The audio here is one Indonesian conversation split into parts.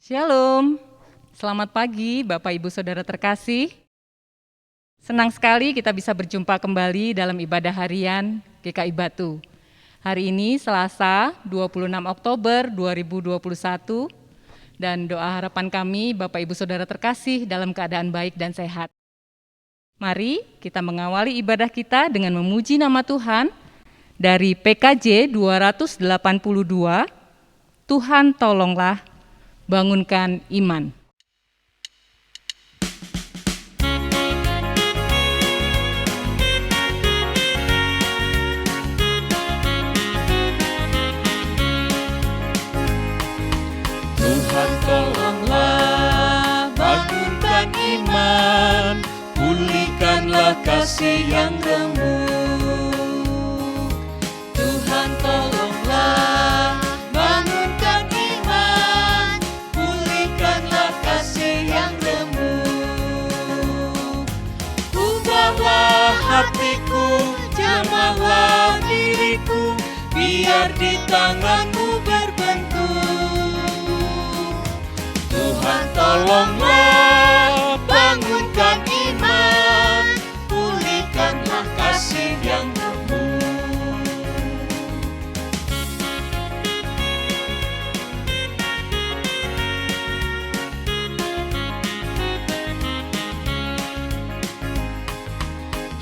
Shalom, selamat pagi Bapak Ibu Saudara terkasih. Senang sekali kita bisa berjumpa kembali dalam ibadah harian GKI Batu. Hari ini Selasa 26 Oktober 2021 dan doa harapan kami Bapak Ibu Saudara terkasih dalam keadaan baik dan sehat. Mari kita mengawali ibadah kita dengan memuji nama Tuhan dari PKJ 282, Tuhan tolonglah, bangunkan iman. Tuhan tolonglah, bangunkan iman, pulihkanlah kasih yang remuk. Tuhan tolonglah, bangunkan iman, pulihkanlah kasih yang remuk. Ubahlah hatiku, jamahlah diriku, biar di tanganmu berbentuk. Tuhan tolonglah, bangunkan iman, pulihkanlah kasih yang remuk.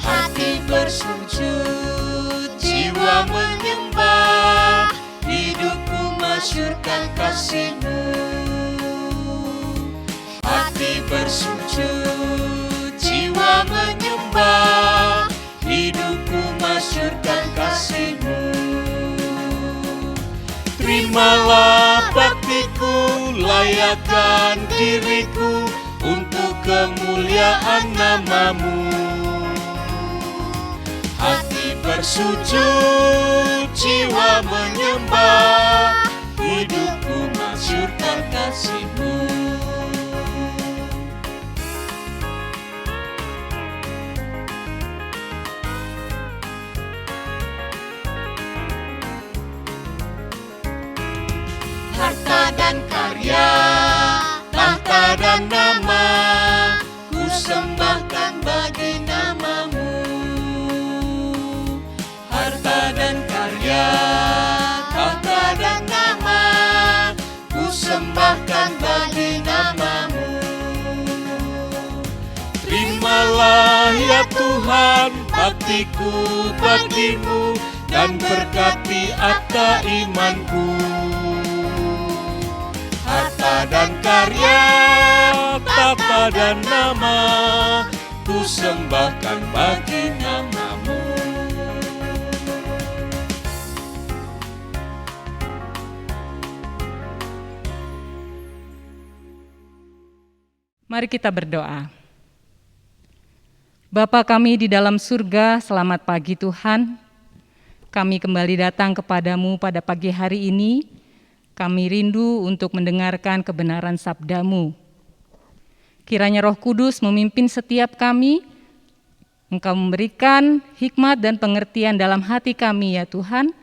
Hati bersujud, jiwa menyembah, hidupku masyurkan kasih-Mu. Hati bersujud, jiwa menyembah, hidupku masyurkan kasih-Mu. Terimalah baktiku, layakkan diriku untuk kemuliaan nama-Mu. Hati bersujud, jiwa menyembah, hidupku masyurkan kasih-Mu. Harta dan karya, tahta dan nama, ku sembahkan bagi nama-Mu. Harta dan karya, tahta dan nama, ku sembahkan bagi nama-Mu. Terimalah ya Tuhan baktiku bagimu, dan berkati akta imanku. Harta dan karya, tahta dan nama, ku sembahkan bagi nama-Mu. Mari kita berdoa. Bapa kami di dalam surga, selamat pagi Tuhan. Kami kembali datang kepadamu pada pagi hari ini. Kami rindu untuk mendengarkan kebenaran sabda-Mu. Kiranya Roh Kudus memimpin setiap kami, Engkau memberikan hikmat dan pengertian dalam hati kami ya Tuhan,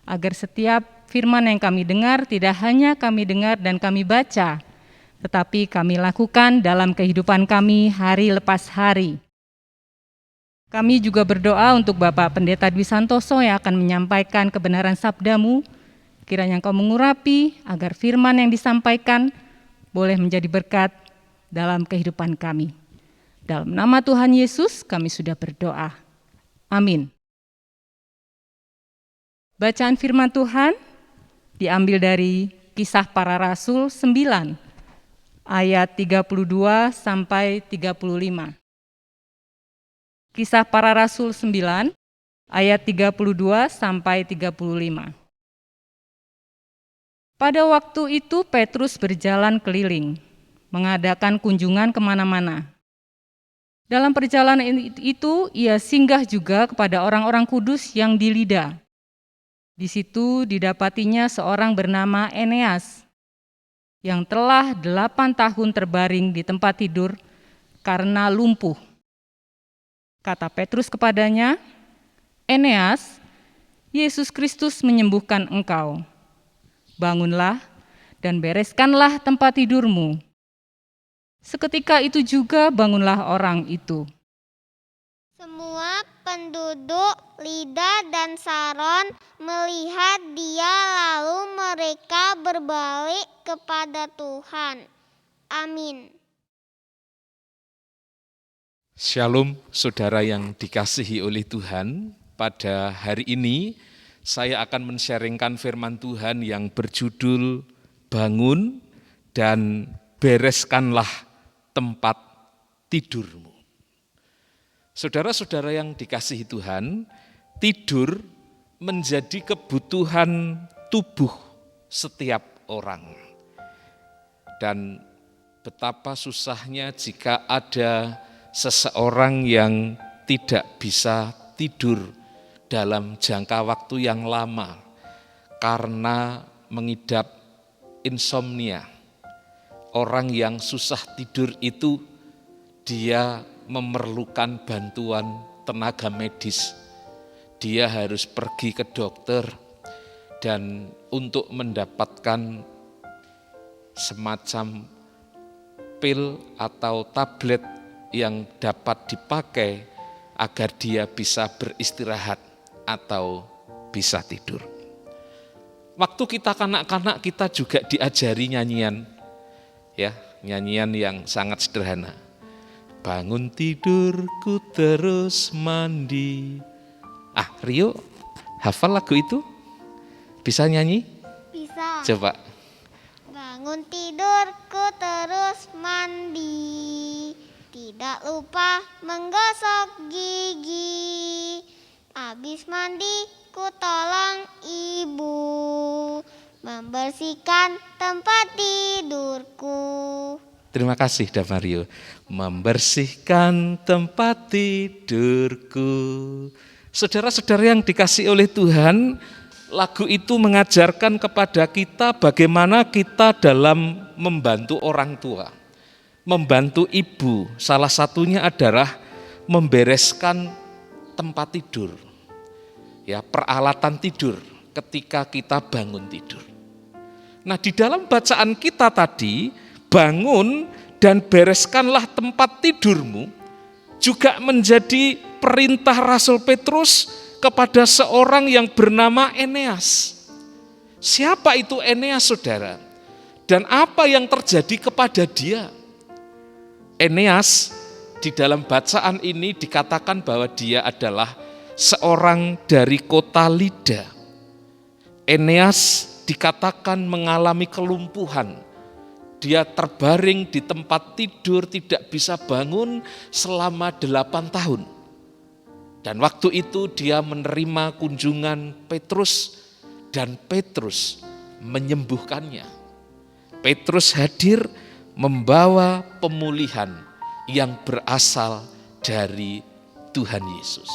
agar setiap firman yang kami dengar tidak hanya kami dengar dan kami baca, tetapi kami lakukan dalam kehidupan kami hari lepas hari. Kami juga berdoa untuk Bapak Pendeta Dwi Santoso yang akan menyampaikan kebenaran sabda-Mu. Kiranya Engkau mengurapi agar firman yang disampaikan boleh menjadi berkat dalam kehidupan kami. Dalam nama Tuhan Yesus kami sudah berdoa. Amin. Bacaan firman Tuhan diambil dari Kisah Para Rasul 9 ayat 32 sampai 35. Kisah Para Rasul 9 ayat 32 sampai 35. Pada waktu itu Petrus berjalan keliling, mengadakan kunjungan kemana-mana. Dalam perjalanan itu ia singgah juga kepada orang-orang kudus yang di Lida. Di situ didapatinya seorang bernama Eneas, yang telah 8 tahun terbaring di tempat tidur karena lumpuh. Kata Petrus kepadanya, "Eneas, Yesus Kristus menyembuhkan engkau. Bangunlah dan bereskanlah tempat tidurmu. Seketika itu juga bangunlah orang itu. Semua penduduk Lida dan Saron melihat dia, lalu mereka berbalik kepada Tuhan. Amin. Shalom saudara yang dikasihi oleh Tuhan. Pada hari ini saya akan men-sharingkan firman Tuhan yang berjudul Bangun dan Bereskanlah Tempat Tidurmu. Saudara-saudara yang dikasihi Tuhan, tidur menjadi kebutuhan tubuh setiap orang. Dan betapa susahnya jika ada seseorang yang tidak bisa tidur dalam jangka waktu yang lama karena mengidap insomnia. Orang yang susah tidur itu dia memerlukan bantuan tenaga medis. Dia harus pergi ke dokter dan untuk mendapatkan semacam pil atau tablet yang dapat dipakai agar dia bisa beristirahat atau bisa tidur. Waktu kita kanak-kanak kita juga diajari nyanyian, ya, nyanyian yang sangat sederhana. Bangun tidurku terus mandi. Rio, hafal lagu itu? Bisa nyanyi? Bisa. Coba. Bangun tidurku terus mandi, tidak lupa menggosok gigi. Habis mandi ku tolong ibu membersihkan tempat tidurku. Terima kasih Davario. Membersihkan tempat tidurku. Saudara-saudara yang dikasihi oleh Tuhan, lagu itu mengajarkan kepada kita bagaimana kita dalam membantu orang tua, membantu ibu. Salah satunya adalah membereskan tempat tidur, ya, peralatan tidur ketika kita bangun tidur. Nah, di dalam bacaan kita tadi, bangun dan bereskanlah tempat tidurmu, juga menjadi perintah Rasul Petrus kepada seorang yang bernama Eneas. Siapa itu Eneas, saudara? Dan apa yang terjadi kepada dia? Eneas di dalam bacaan ini dikatakan bahwa dia adalah seorang dari kota Lida. Eneas dikatakan mengalami kelumpuhan. Dia terbaring di tempat tidur, tidak bisa bangun selama 8 tahun. Dan waktu itu dia menerima kunjungan Petrus dan Petrus menyembuhkannya. Petrus hadir membawa pemulihan yang berasal dari Tuhan Yesus.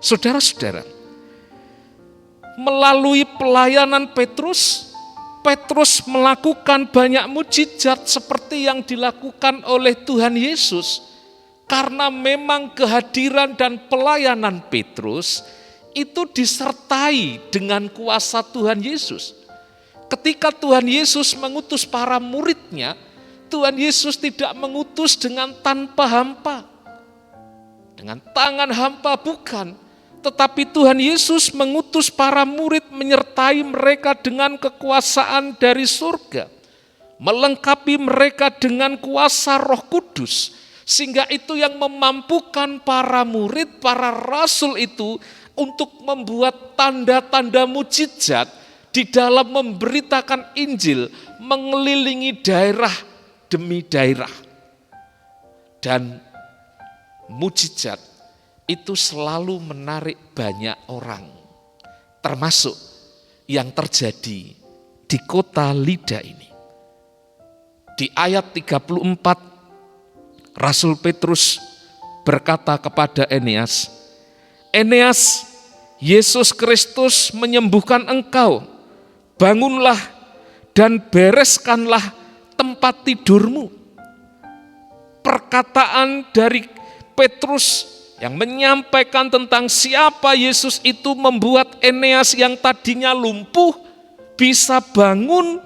Saudara-saudara, melalui pelayanan Petrus melakukan banyak mukjizat seperti yang dilakukan oleh Tuhan Yesus. Karena memang kehadiran dan pelayanan Petrus itu disertai dengan kuasa Tuhan Yesus. Ketika Tuhan Yesus mengutus para muridnya, Tuhan Yesus tidak mengutus dengan tanpa hampa, dengan tangan hampa, bukan. Tetapi Tuhan Yesus mengutus para murid menyertai mereka dengan kekuasaan dari surga, melengkapi mereka dengan kuasa Roh Kudus, sehingga itu yang memampukan para murid, para rasul itu untuk membuat tanda-tanda mukjizat di dalam memberitakan Injil, mengelilingi daerah demi daerah. Dan mukjizat itu selalu menarik banyak orang, termasuk yang terjadi di kota Lida ini. Di ayat 34, Rasul Petrus berkata kepada Eneas, "Eneas, Yesus Kristus menyembuhkan engkau. Bangunlah dan bereskanlah tempat tidurmu." Perkataan dari Petrus yang menyampaikan tentang siapa Yesus itu membuat Eneas yang tadinya lumpuh bisa bangun,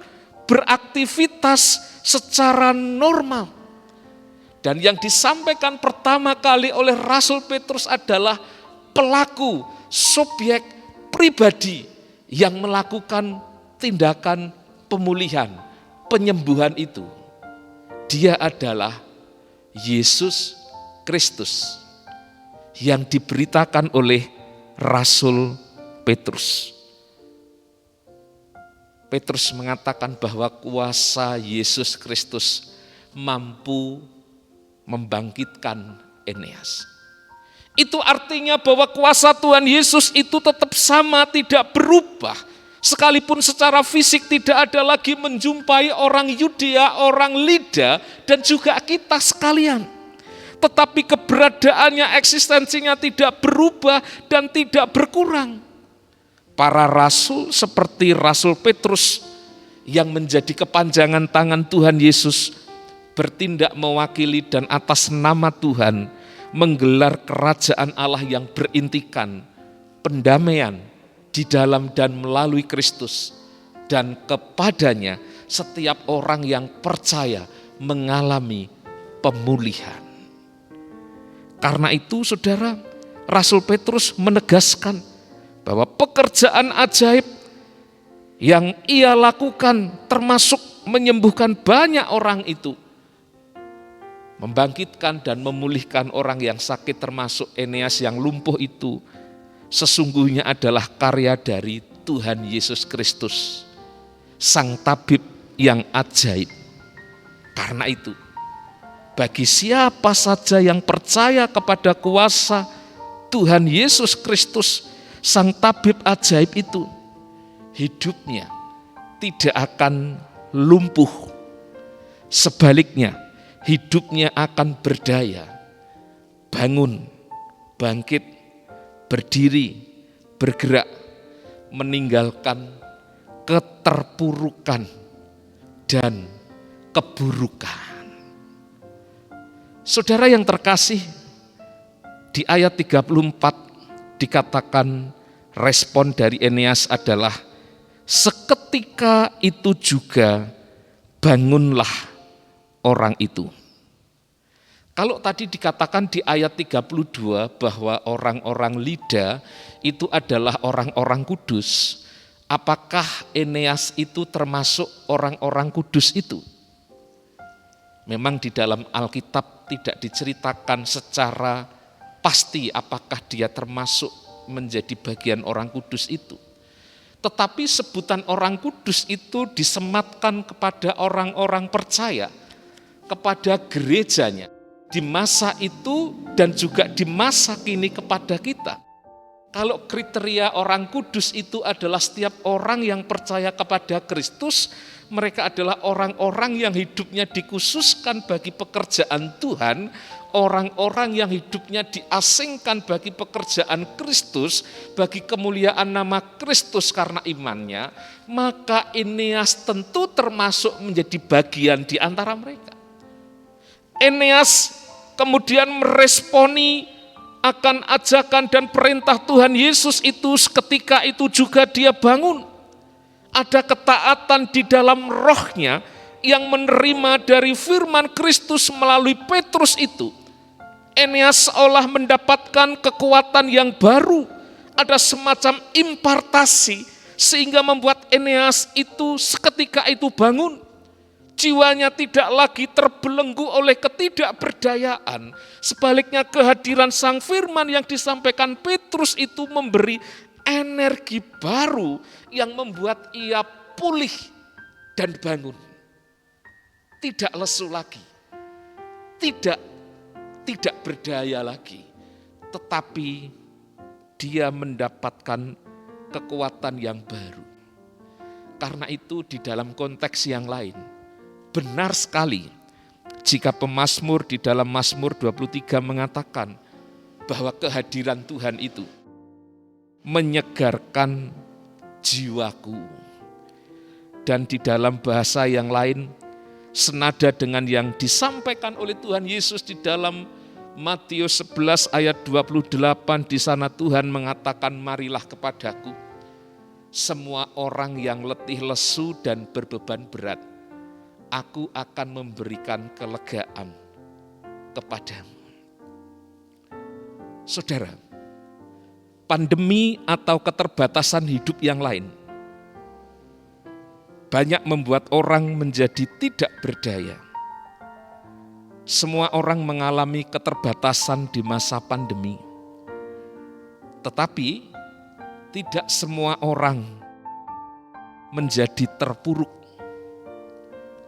beraktivitas secara normal. Dan yang disampaikan pertama kali oleh Rasul Petrus adalah pelaku, subjek pribadi yang melakukan tindakan pemulihan, penyembuhan itu. Dia adalah Yesus Kristus yang diberitakan oleh Rasul Petrus. Petrus mengatakan bahwa kuasa Yesus Kristus mampu membangkitkan Eneas. Itu artinya bahwa kuasa Tuhan Yesus itu tetap sama, tidak berubah. Sekalipun secara fisik tidak ada lagi menjumpai orang Yudea, orang Lida, dan juga kita sekalian. Tetapi keberadaannya, eksistensinya tidak berubah dan tidak berkurang. Para rasul seperti Rasul Petrus yang menjadi kepanjangan tangan Tuhan Yesus bertindak mewakili dan atas nama Tuhan menggelar kerajaan Allah yang berintikan pendamaian di dalam dan melalui Kristus, dan kepadanya setiap orang yang percaya mengalami pemulihan. Karena itu saudara, Rasul Petrus menegaskan bahwa pekerjaan ajaib yang ia lakukan termasuk menyembuhkan banyak orang itu, membangkitkan dan memulihkan orang yang sakit termasuk Eneas yang lumpuh itu, sesungguhnya adalah karya dari Tuhan Yesus Kristus, Sang Tabib yang ajaib. Karena itu, bagi siapa saja yang percaya kepada kuasa Tuhan Yesus Kristus, Sang Tabib ajaib itu, hidupnya tidak akan lumpuh. Sebaliknya, hidupnya akan berdaya, bangun, bangkit, berdiri, bergerak, meninggalkan keterpurukan dan keburukan. Saudara yang terkasih, di ayat 34 dikatakan respon dari Eneas adalah seketika itu juga bangunlah orang itu. Kalau tadi dikatakan di ayat 32 bahwa orang-orang Lida itu adalah orang-orang kudus, apakah Eneas itu termasuk orang-orang kudus itu? Memang di dalam Alkitab tidak diceritakan secara pasti apakah dia termasuk menjadi bagian orang kudus itu. Tetapi sebutan orang kudus itu disematkan kepada orang-orang percaya, kepada gerejanya di masa itu dan juga di masa kini kepada kita. Kalau kriteria orang kudus itu adalah setiap orang yang percaya kepada Kristus, mereka adalah orang-orang yang hidupnya dikhususkan bagi pekerjaan Tuhan, orang-orang yang hidupnya diasingkan bagi pekerjaan Kristus, bagi kemuliaan nama Kristus karena imannya, maka Eneas tentu termasuk menjadi bagian di antara mereka. Eneas kemudian meresponi akan ajakan dan perintah Tuhan Yesus itu, ketika itu juga dia bangun. Ada ketaatan di dalam rohnya yang menerima dari firman Kristus melalui Petrus itu. Eneas seolah mendapatkan kekuatan yang baru, ada semacam impartasi sehingga membuat Eneas itu seketika itu bangun. Jiwanya tidak lagi terbelenggu oleh ketidakberdayaan. Sebaliknya kehadiran sang firman yang disampaikan Petrus itu memberi energi baru yang membuat ia pulih dan bangun. Tidak lesu lagi, tidak berdaya lagi, tetapi dia mendapatkan kekuatan yang baru. Karena itu di dalam konteks yang lain, benar sekali jika pemazmur di dalam Mazmur 23 mengatakan bahwa kehadiran Tuhan itu menyegarkan jiwaku. Dan di dalam bahasa yang lain, senada dengan yang disampaikan oleh Tuhan Yesus di dalam Matius 11 ayat 28, di sana Tuhan mengatakan, marilah kepadaku, semua orang yang letih lesu dan berbeban berat, aku akan memberikan kelegaan kepadamu. Saudara, pandemi atau keterbatasan hidup yang lain banyak membuat orang menjadi tidak berdaya. Semua orang mengalami keterbatasan di masa pandemi. Tetapi tidak semua orang menjadi terpuruk.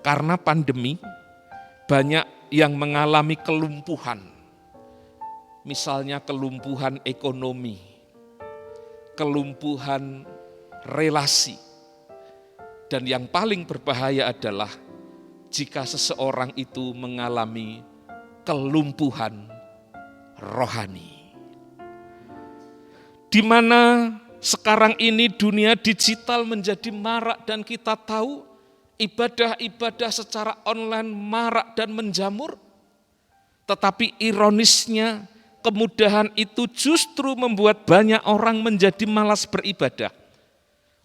Karena pandemi, banyak yang mengalami kelumpuhan. Misalnya kelumpuhan ekonomi, kelumpuhan relasi. Dan yang paling berbahaya adalah jika seseorang itu mengalami kelumpuhan rohani. Di mana sekarang ini dunia digital menjadi marak dan kita tahu ibadah-ibadah secara online marak dan menjamur. Tetapi ironisnya kemudahan itu justru membuat banyak orang menjadi malas beribadah.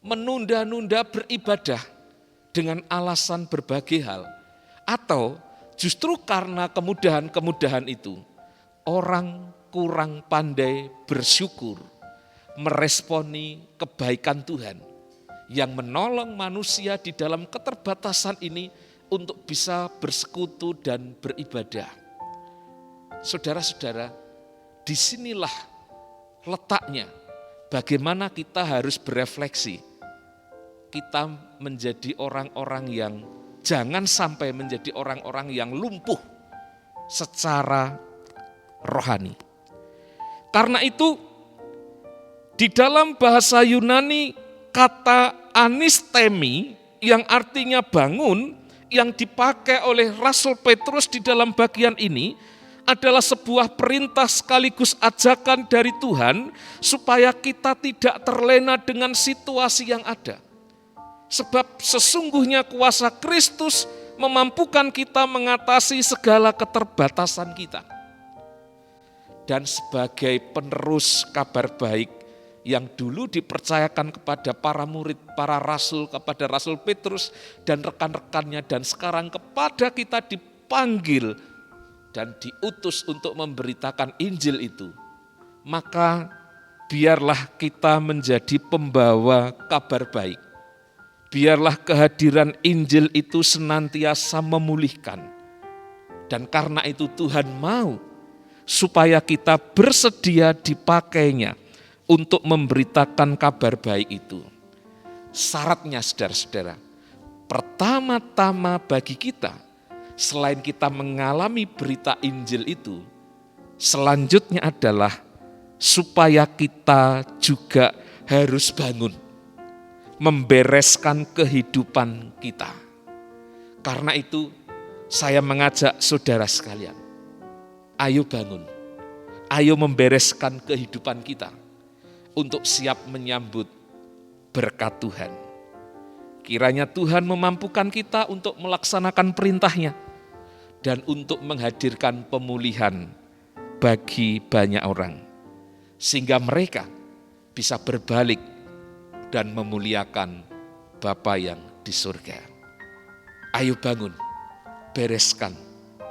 Menunda-nunda beribadah dengan alasan berbagai hal. Atau justru karena kemudahan-kemudahan itu, orang kurang pandai bersyukur, meresponi kebaikan Tuhan yang menolong manusia di dalam keterbatasan ini untuk bisa bersekutu dan beribadah. Saudara-saudara, disinilah letaknya bagaimana kita harus berefleksi. Kita menjadi orang-orang yang jangan sampai menjadi orang-orang yang lumpuh secara rohani. Karena itu di dalam bahasa Yunani kata anistemi yang artinya bangun yang dipakai oleh Rasul Petrus di dalam bagian ini adalah sebuah perintah sekaligus ajakan dari Tuhan supaya kita tidak terlena dengan situasi yang ada. Sebab sesungguhnya kuasa Kristus memampukan kita mengatasi segala keterbatasan kita. Dan sebagai penerus kabar baik yang dulu dipercayakan kepada para murid, para rasul, kepada Rasul Petrus dan rekan-rekannya, dan sekarang kepada kita dipanggil dan diutus untuk memberitakan Injil itu, maka biarlah kita menjadi pembawa kabar baik. Biarlah kehadiran Injil itu senantiasa memulihkan. Dan karena itu Tuhan mau supaya kita bersedia dipakainya untuk memberitakan kabar baik itu. Syaratnya saudara-saudara, pertama-tama bagi kita, selain kita mengalami berita Injil itu, selanjutnya adalah supaya kita juga harus bangun, membereskan kehidupan kita. Karena itu saya mengajak saudara sekalian, ayo bangun, ayo membereskan kehidupan kita untuk siap menyambut berkat Tuhan. Kiranya Tuhan memampukan kita untuk melaksanakan perintahnya dan untuk menghadirkan pemulihan bagi banyak orang, sehingga mereka bisa berbalik dan memuliakan Bapa yang di surga. Ayo bangun, bereskan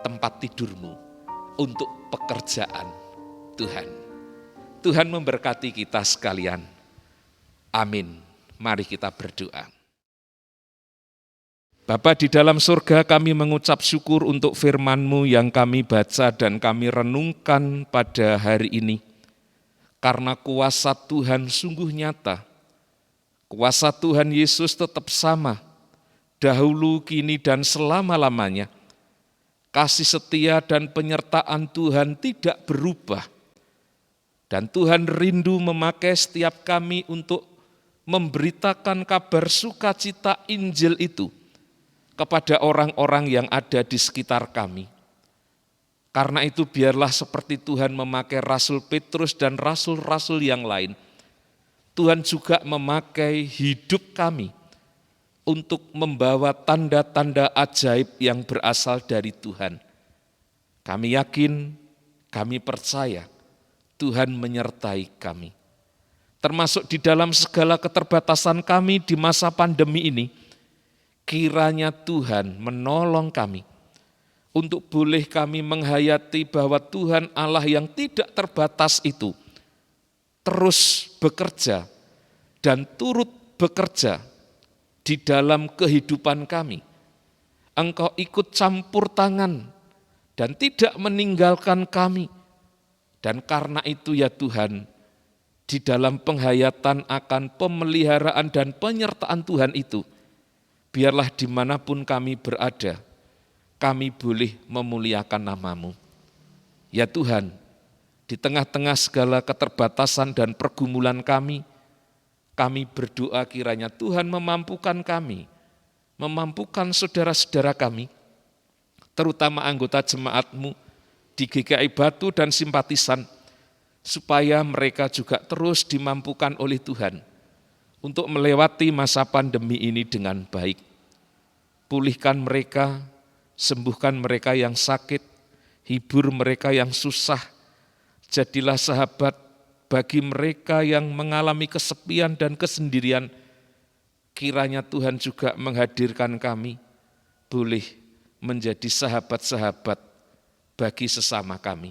tempat tidurmu untuk pekerjaan Tuhan. Tuhan memberkati kita sekalian. Amin. Mari kita berdoa. Bapa di dalam surga, kami mengucap syukur untuk firman-Mu yang kami baca dan kami renungkan pada hari ini. Karena kuasa Tuhan sungguh nyata. Kuasa Tuhan Yesus tetap sama, dahulu, kini, dan selama-lamanya. Kasih setia dan penyertaan Tuhan tidak berubah. Dan Tuhan rindu memakai setiap kami untuk memberitakan kabar sukacita Injil itu kepada orang-orang yang ada di sekitar kami. Karena itu biarlah seperti Tuhan memakai Rasul Petrus dan rasul-rasul yang lain, Tuhan juga memakai hidup kami untuk membawa tanda-tanda ajaib yang berasal dari Tuhan. Kami yakin, kami percaya Tuhan menyertai kami. termasuk di dalam segala keterbatasan kami di masa pandemi ini, kiranya Tuhan menolong kami untuk boleh kami menghayati bahwa Tuhan Allah yang tidak terbatas itu terus bekerja dan turut bekerja di dalam kehidupan kami. Engkau ikut campur tangan dan tidak meninggalkan kami. Dan karena itu ya Tuhan, di dalam penghayatan akan pemeliharaan dan penyertaan Tuhan itu, biarlah dimanapun kami berada, kami boleh memuliakan nama-Mu. Ya Tuhan, di tengah-tengah segala keterbatasan dan pergumulan kami berdoa kiranya Tuhan memampukan kami, memampukan saudara-saudara kami, terutama anggota jemaat-Mu di GKI Batu dan simpatisan, supaya mereka juga terus dimampukan oleh Tuhan untuk melewati masa pandemi ini dengan baik. Pulihkan mereka, sembuhkan mereka yang sakit, hibur mereka yang susah, jadilah sahabat bagi mereka yang mengalami kesepian dan kesendirian. Kiranya Tuhan juga menghadirkan kami, boleh menjadi sahabat-sahabat bagi sesama kami.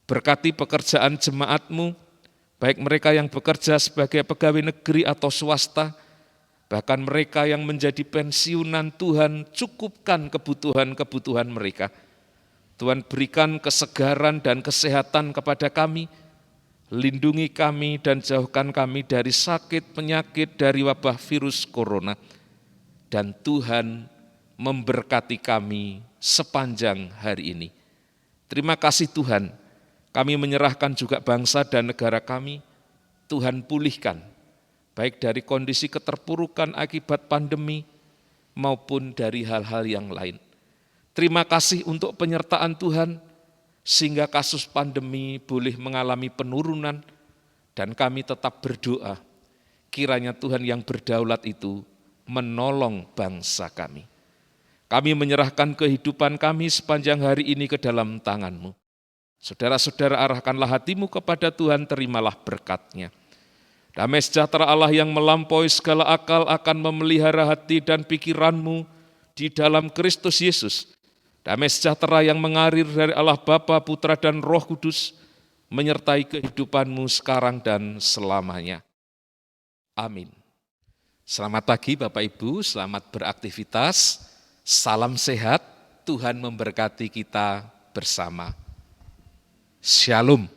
Berkati pekerjaan jemaat-Mu, baik mereka yang bekerja sebagai pegawai negeri atau swasta, bahkan mereka yang menjadi pensiunan, Tuhan cukupkan kebutuhan-kebutuhan mereka. Tuhan berikan kesegaran dan kesehatan kepada kami, lindungi kami dan jauhkan kami dari sakit, penyakit, dari wabah virus corona. Dan Tuhan memberkati kami sepanjang hari ini. Terima kasih Tuhan, kami menyerahkan juga bangsa dan negara kami, Tuhan pulihkan, baik dari kondisi keterpurukan akibat pandemi maupun dari hal-hal yang lain. Terima kasih untuk penyertaan Tuhan, sehingga kasus pandemi boleh mengalami penurunan, dan kami tetap berdoa, kiranya Tuhan yang berdaulat itu menolong bangsa kami. Kami menyerahkan kehidupan kami sepanjang hari ini ke dalam tangan-Mu. Saudara-saudara, arahkanlah hatimu kepada Tuhan, terimalah berkat-Nya. Damai sejahtera Allah yang melampaui segala akal akan memelihara hati dan pikiranmu di dalam Kristus Yesus. Damai sejahtera yang mengalir dari Allah Bapa, Putra, dan Roh Kudus menyertai kehidupanmu sekarang dan selamanya. Amin. Selamat pagi Bapak Ibu, selamat beraktivitas. Salam sehat, Tuhan memberkati kita bersama. Shalom.